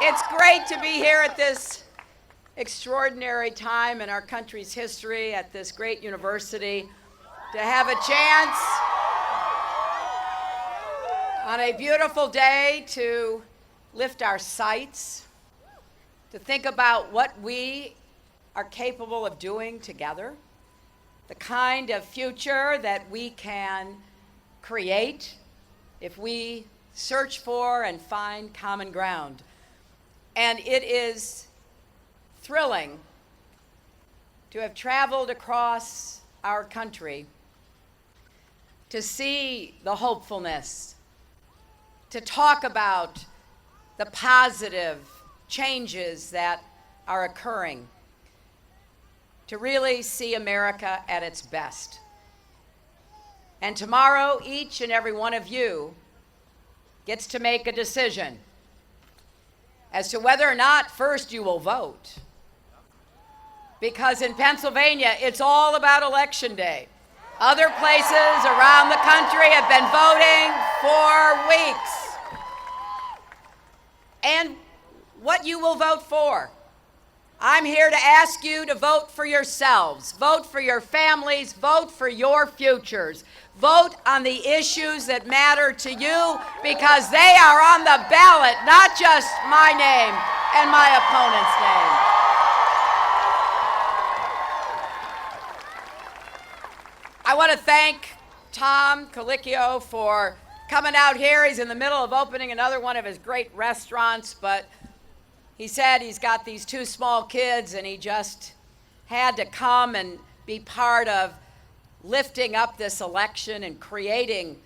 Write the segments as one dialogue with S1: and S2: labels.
S1: It's great to be here at this extraordinary time in our country's history, at this great university, to have a chance on a beautiful day to lift our sights, to think about what we are capable of doing together, the kind of future that we can create if we search for and find common ground. And it is thrilling to have traveled across our country to see the hopefulness, to talk about the positive changes that are occurring, to really see America at its best. And tomorrow, each and every one of you gets to make a decision as to whether or not first you will vote. Because in Pennsylvania, it's all about Election Day. Other places around the country have been voting for weeks. And what you will vote for. I'm here to ask you to vote for yourselves, vote for your families, vote for your futures. Vote on the issues that matter to you because they are on the ballot, not just my name and my opponent's name. I want to thank Tom Colicchio for coming out here. He's in the middle of opening another one of his great restaurants, but he said he's got these two small kids and he just had to come and be part of lifting up this election and creating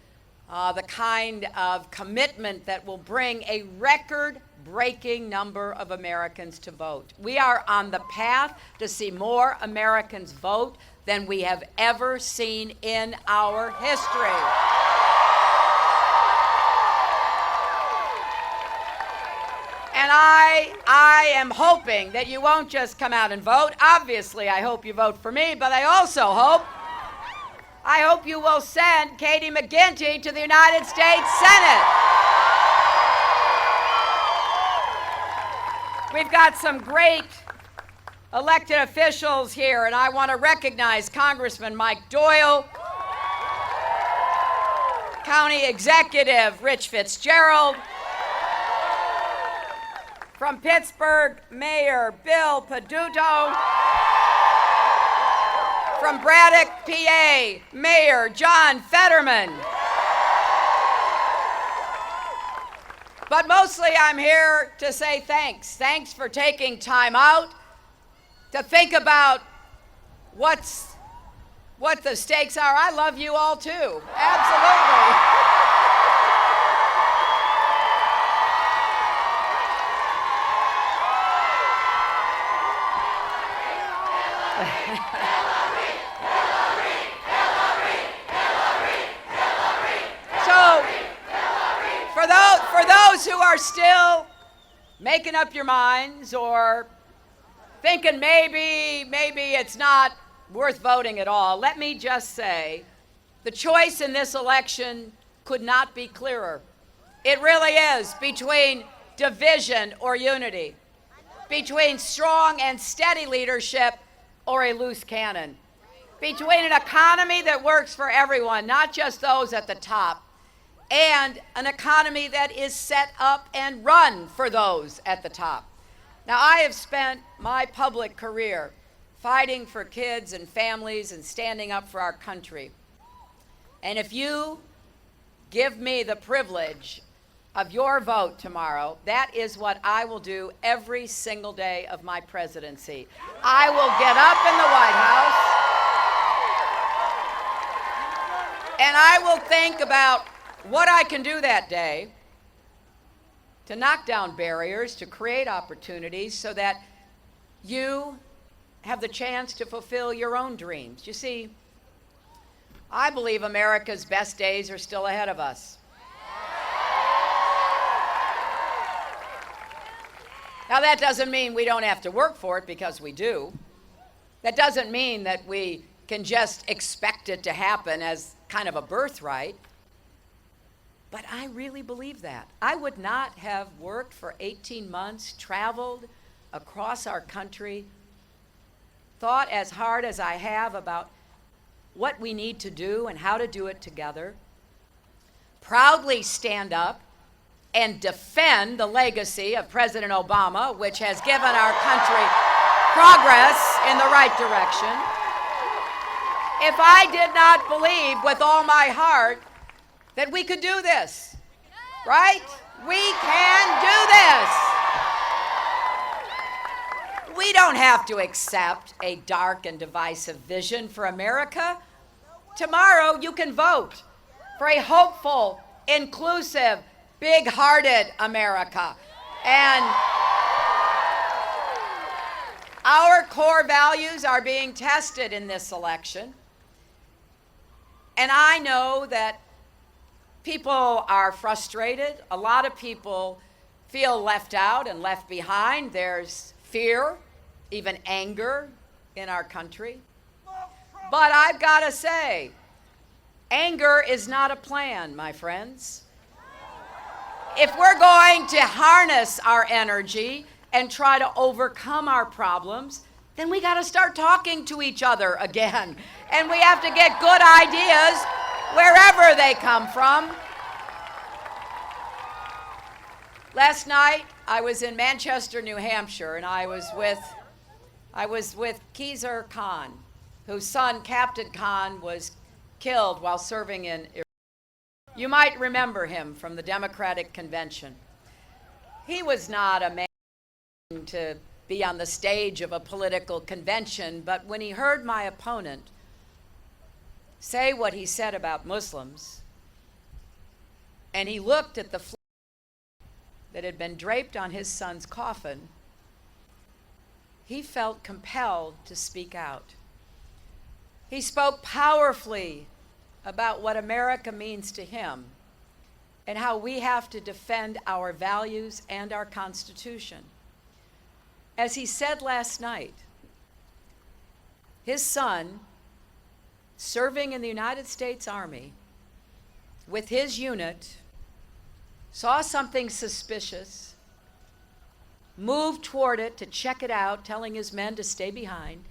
S1: the kind of commitment that will bring a record-breaking number of Americans to vote. We are on the path to see more Americans vote than we have ever seen in our history. And I am hoping that you won't just come out and vote. Obviously, I hope you vote for me, but I also hope you will send Katie McGinty to the United States Senate. We've got some great elected officials here, and I want to recognize Congressman Mike Doyle, County Executive Rich Fitzgerald, from Pittsburgh, Mayor Bill Peduto, from Braddock, PA, Mayor John Fetterman. But mostly I'm here to say thanks. Thanks for taking time out to think about what the stakes are. I love you all too, absolutely. For those who are still making up your minds or thinking maybe it's not worth voting at all, let me just say the choice in this election could not be clearer. It really is between division or unity, between strong and steady leadership or a loose cannon, between an economy that works for everyone, not just those at the top, and an economy that is set up and run for those at the top. Now, I have spent my public career fighting for kids and families and standing up for our country. And if you give me the privilege of your vote tomorrow, that is what I will do every single day of my presidency. I will get up in the White House and I will think about what I can do that day to knock down barriers, to create opportunities so that you have the chance to fulfill your own dreams. You see, I believe America's best days are still ahead of us. Now, that doesn't mean we don't have to work for it, because we do. That doesn't mean that we can just expect it to happen as kind of a birthright. But I really believe that. I would not have worked for 18 months, traveled across our country, thought as hard as I have about what we need to do and how to do it together, proudly stand up and defend the legacy of President Obama, which has given our country progress in the right direction. If I did not believe with all my heart that we could do this, right? We can do this. We don't have to accept a dark and divisive vision for America. Tomorrow you can vote for a hopeful, inclusive, big-hearted America. And our core values are being tested in this election. And I know that people are frustrated. A lot of people feel left out and left behind. There's fear, even anger in our country. But I've got to say, anger is not a plan, my friends. If we're going to harness our energy and try to overcome our problems, then we got to start talking to each other again. And we have to get good ideas wherever they come from. Last night, I was in Manchester, New Hampshire, and I was with Khizr Khan, whose son, Captain Khan, was killed while serving in Iraq. You might remember him from the Democratic Convention. He was not a man to be on the stage of a political convention, but when he heard my opponent say what he said about Muslims, and he looked at the flag that had been draped on his son's coffin, he felt compelled to speak out. He spoke powerfully about what America means to him and how we have to defend our values and our Constitution. As he said last night, his son, serving in the United States Army with his unit, saw something suspicious, moved toward it to check it out, telling his men to stay behind,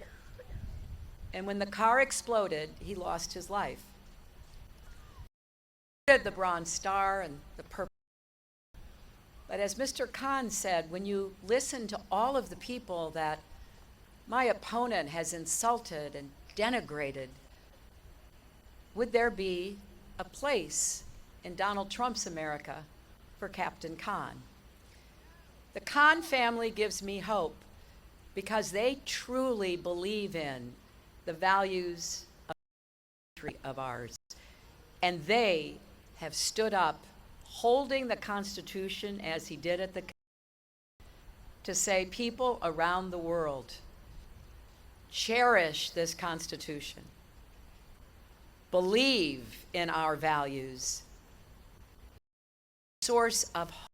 S1: and when the car exploded, he lost his life. The Bronze Star and the Purple. But as Mr. Khan said, when you listen to all of the people that my opponent has insulted and denigrated, would there be a place in Donald Trump's America for Captain Khan? The Khan family gives me hope because they truly believe in the values of the country of ours. And they have stood up holding the Constitution as he did at the to say, people around the world, cherish this Constitution, believe in our values, source of hope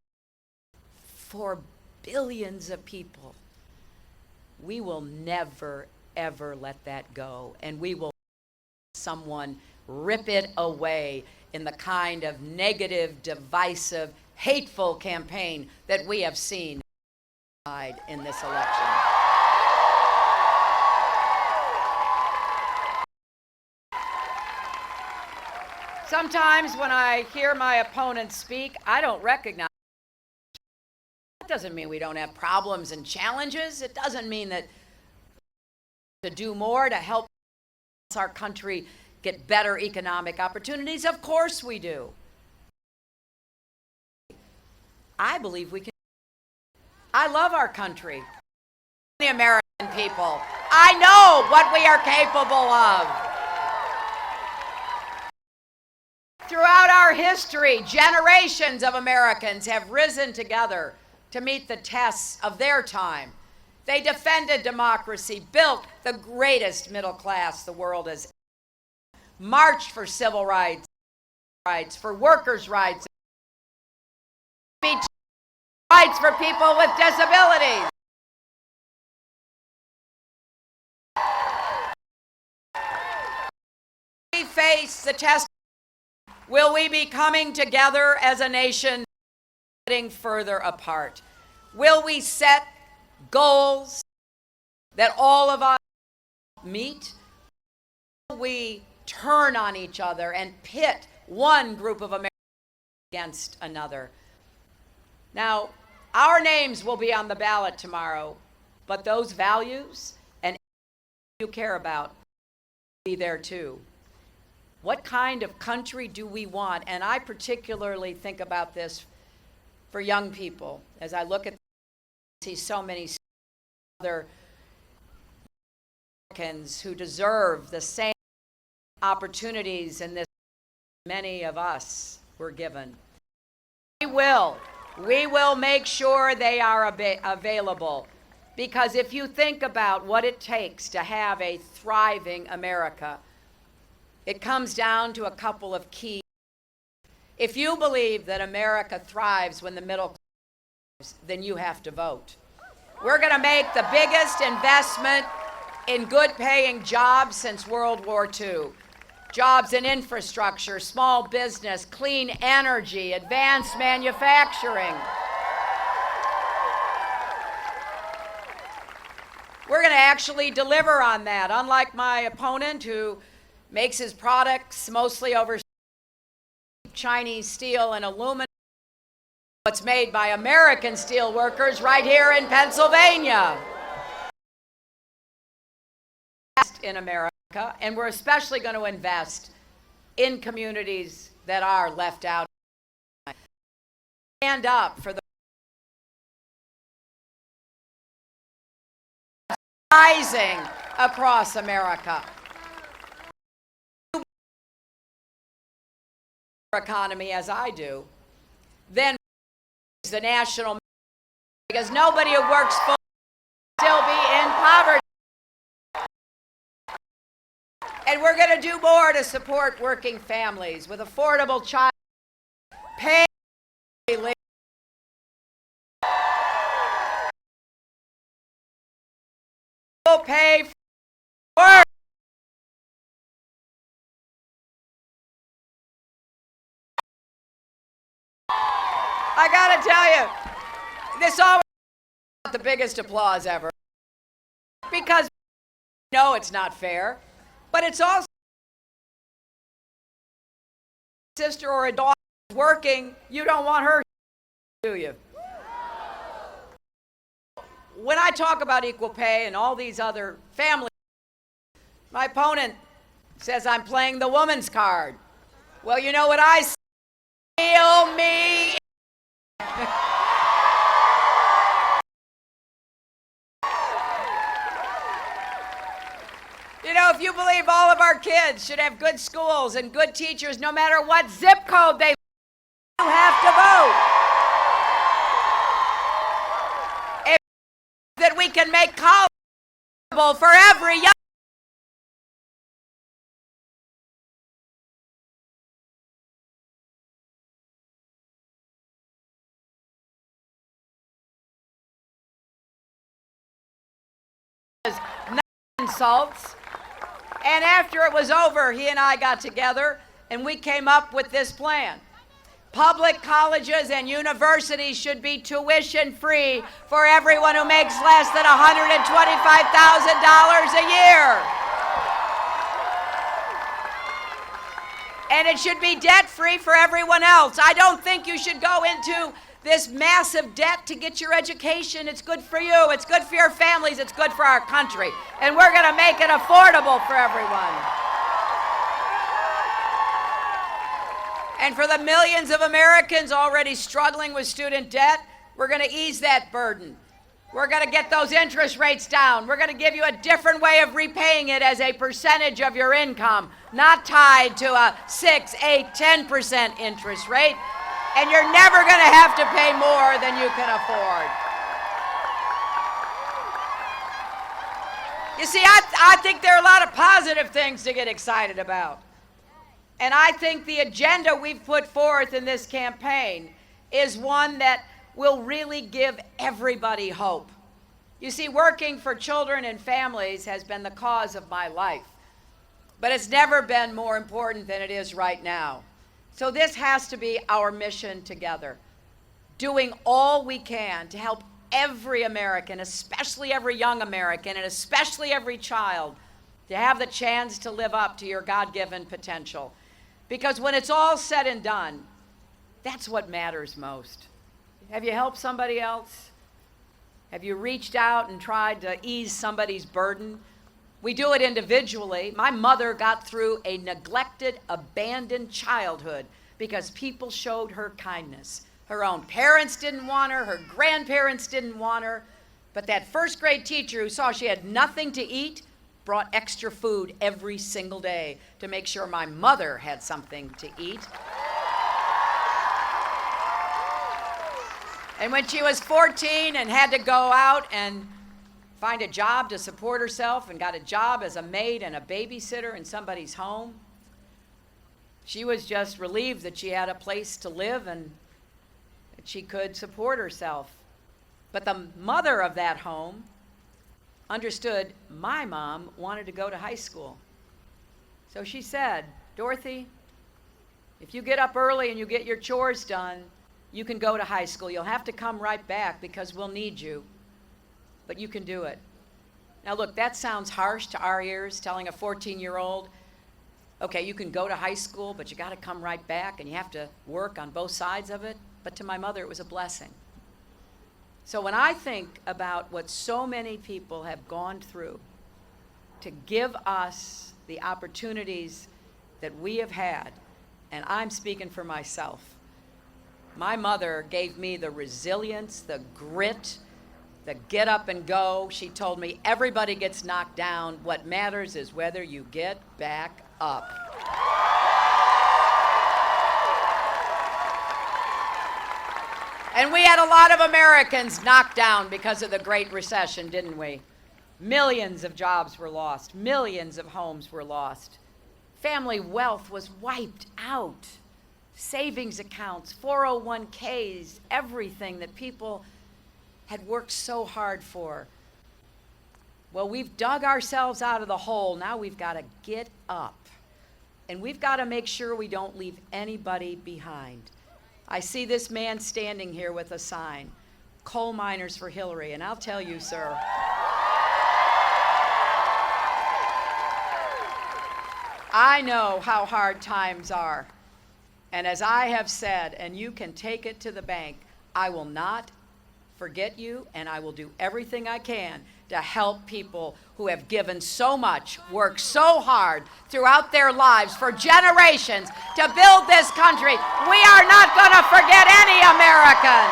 S1: for billions of people. We will never, ever let that go, and we will let someone rip it away in the kind of negative, divisive, hateful campaign that we have seen in this election. Sometimes when I hear my opponents speak, I don't recognize. That doesn't mean we don't have problems and challenges. It doesn't mean that to do more to help our country get better economic opportunities. Of course we do. I believe we can. I love our country, the American people. I know what we are capable of. Throughout our history, generations of Americans have risen together to meet the tests of their time. They defended democracy, built the greatest middle class the world has ever, marched for civil rights, for workers' rights, rights for people with disabilities. We face the test Will we be coming together as a nation, getting further apart? Will we set goals that all of us meet? Will we turn on each other and pit one group of Americans against another? Now, our names will be on the ballot tomorrow, but those values and you care about will be there too. What kind of country do we want? And I particularly think about this for young people. As I look at see so many other Americans who deserve the same opportunities and this many of us were given. We will make sure they are available, because if you think about what it takes to have a thriving America, it comes down to a couple of keys. If you believe that America thrives when the middle class, then you have to vote. We're going to make the biggest investment in good-paying jobs since World War II. Jobs in infrastructure, small business, clean energy, advanced manufacturing. We're going to actually deliver on that, unlike my opponent who makes his products mostly over Chinese steel and aluminum. What's made by American steel workers right here in Pennsylvania. In America, and we're especially going to invest in communities that are left out. Stand up for the rising across America. Economy as I do, then the national, because nobody who works full still be in poverty. And we're going to do more to support working families with affordable child pay. We'll pay for work. I got to tell you, this always got the biggest applause ever, because no, it's not fair. But it's also a sister or a daughter working, you don't want her, do you? When I talk about equal pay and all these other families, my opponent says I'm playing the woman's card. Well, you know what I say? Feel me. You know, if you believe all of our kids should have good schools and good teachers, no matter what zip code they live in, you have to vote. If that we can make college affordable for every young insults. And after it was over, he and I got together and we came up with this plan. Public colleges and universities should be tuition free for everyone who makes less than $125,000 a year. And it should be debt free for everyone else. I don't think you should go into this massive debt to get your education. It's good for you, it's good for your families, it's good for our country. And we're going to make it affordable for everyone. And for the millions of Americans already struggling with student debt, we're going to ease that burden. We're going to get those interest rates down. We're going to give you a different way of repaying it as a percentage of your income, not tied to a 6, 8, 10% interest rate. And you're never going to have to pay more than you can afford. You see, I think there are a lot of positive things to get excited about. And I think the agenda we've put forth in this campaign is one that will really give everybody hope. You see, working for children and families has been the cause of my life. But it's never been more important than it is right now. So this has to be our mission together, doing all we can to help every American, especially every young American, and especially every child, to have the chance to live up to your God-given potential. Because when it's all said and done, that's what matters most. Have you helped somebody else? Have you reached out and tried to ease somebody's burden? We do it individually. My mother got through a neglected, abandoned childhood because people showed her kindness. Her own parents didn't want her grandparents didn't want her, but that first grade teacher who saw she had nothing to eat brought extra food every single day to make sure my mother had something to eat. And when she was 14 and had to go out and find a job to support herself and got a job as a maid and a babysitter in somebody's home, she was just relieved that she had a place to live and that she could support herself. But the mother of that home understood my mom wanted to go to high school. So she said, Dorothy, if you get up early and you get your chores done, you can go to high school. You'll have to come right back because we'll need you, but you can do it. Now look, that sounds harsh to our ears, telling a 14-year-old, okay, you can go to high school, but you got to come right back and you have to work on both sides of it. But to my mother, it was a blessing. So when I think about what so many people have gone through to give us the opportunities that we have had, and I'm speaking for myself, my mother gave me the resilience, the grit, the get up and go. She told me everybody gets knocked down. What matters is whether you get back up. And we had a lot of Americans knocked down because of the Great Recession, didn't we? Millions of jobs were lost. Millions of homes were lost. Family wealth was wiped out. Savings accounts, 401ks, everything that people had worked so hard for. Well, we've dug ourselves out of the hole. Now we've got to get up. And we've got to make sure we don't leave anybody behind. I see this man standing here with a sign, Coal Miners for Hillary, and I'll tell you, sir, I know how hard times are. And as I have said, and you can take it to the bank, I will not forget you, and I will do everything I can to help people who have given so much, worked so hard throughout their lives for generations to build this country. We are not going to forget any American.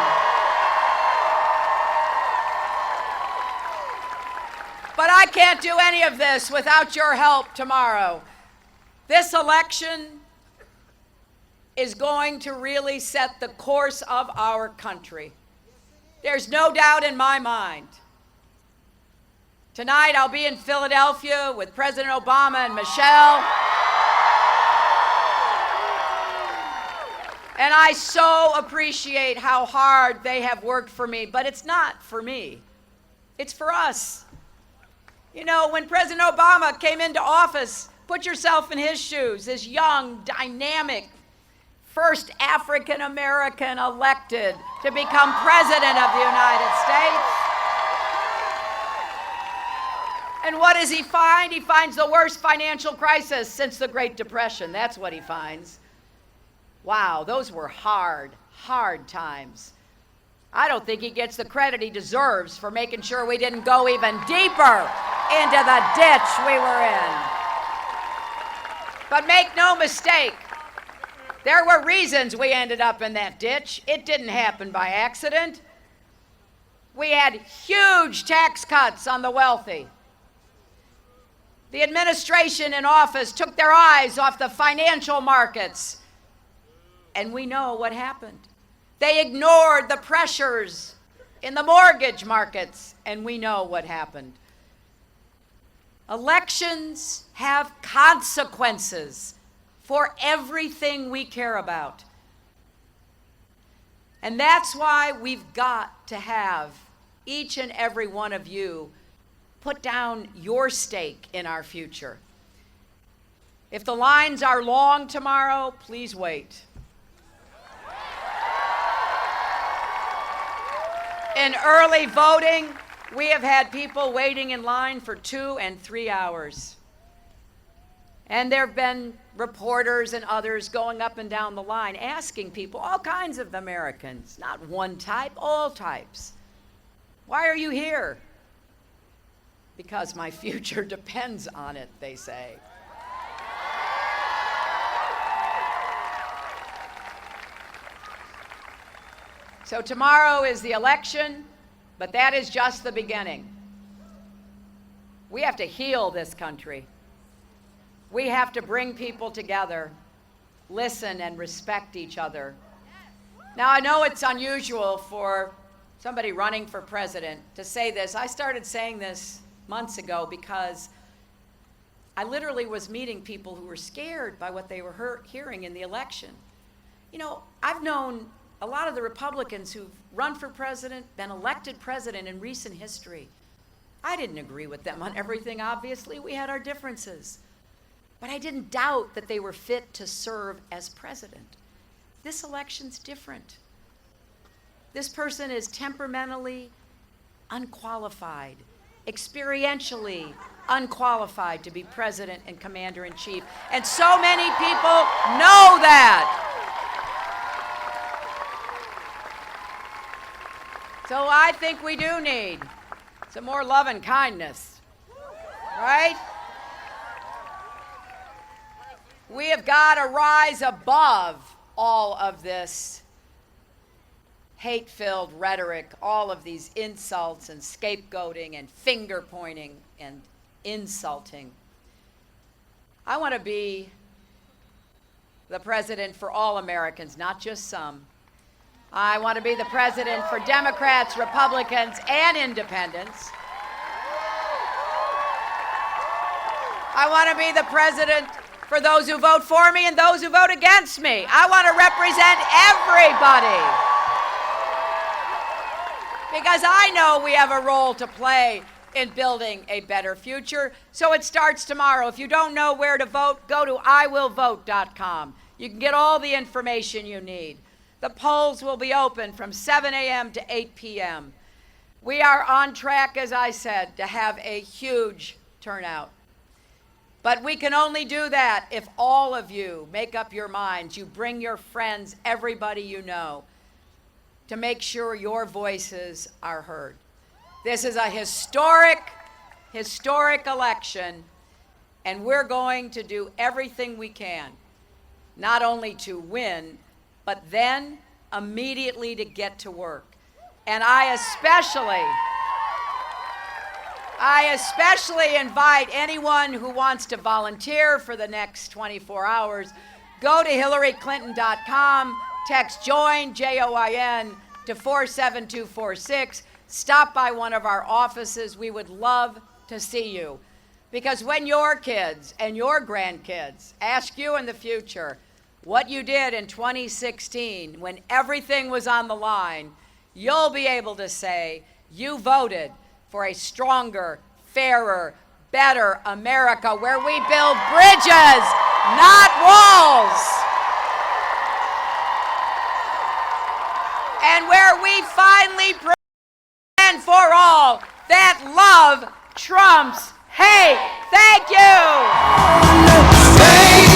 S1: But I can't do any of this without your help tomorrow. This election is going to really set the course of our country. There's no doubt in my mind. Tonight I'll be in Philadelphia with President Obama and Michelle. And I so appreciate how hard they have worked for me, but it's not for me. It's for us. You know, when President Obama came into office, put yourself in his shoes, this young, dynamic, first African American elected to become president of the United States. And what does he find? He finds the worst financial crisis since the Great Depression. That's what he finds. Wow, those were hard, hard times. I don't think he gets the credit he deserves for making sure we didn't go even deeper into the ditch we were in. But make no mistake, there were reasons we ended up in that ditch. It didn't happen by accident. We had huge tax cuts on the wealthy. The administration in office took their eyes off the financial markets, and we know what happened. They ignored the pressures in the mortgage markets, and we know what happened. Elections have consequences for everything we care about. And that's why we've got to have each and every one of you put down your stake in our future. If the lines are long tomorrow, please wait. In early voting, we have had people waiting in line for 2 and 3 hours. And there have been reporters and others going up and down the line asking people, all kinds of Americans, not one type, all types, why are you here? Because my future depends on it, they say. So tomorrow is the election, but that is just the beginning. We have to heal this country. We have to bring people together, listen and respect each other. Now, I know it's unusual for somebody running for president to say this. I started saying this months ago because I literally was meeting people who were scared by what they were hearing in the election. You know, I've known a lot of the Republicans who've run for president, been elected president in recent history. I didn't agree with them on everything, obviously. We had our differences. But I didn't doubt that they were fit to serve as president. This election's different. This person is temperamentally unqualified, experientially unqualified to be president and commander-in-chief. And so many people know that. So I think we do need some more love and kindness, right? We have got to rise above all of this hate-filled rhetoric, all of these insults and scapegoating and finger-pointing and insulting. I want to be the president for all Americans, not just some. I want to be the president for Democrats, Republicans, and independents. I want to be the president for those who vote for me and those who vote against me. I want to represent everybody. Because I know we have a role to play in building a better future. So it starts tomorrow. If you don't know where to vote, go to iwillvote.com. You can get all the information you need. The polls will be open from 7 a.m. to 8 p.m. We are on track, as I said, to have a huge turnout. But we can only do that if all of you make up your minds, you bring your friends, everybody you know, to make sure your voices are heard. This is a historic election, and we're going to do everything we can, not only to win, but then immediately to get to work. And I especially invite anyone who wants to volunteer for the next 24 hours, go to HillaryClinton.com, text JOIN, J-O-I-N, to 47246. Stop by one of our offices. We would love to see you. Because when your kids and your grandkids ask you in the future what you did in 2016 when everything was on the line, you'll be able to say you voted for a stronger, fairer, better America where we build bridges, not walls. And where we finally prove and for all that love trumps hate. Thank you.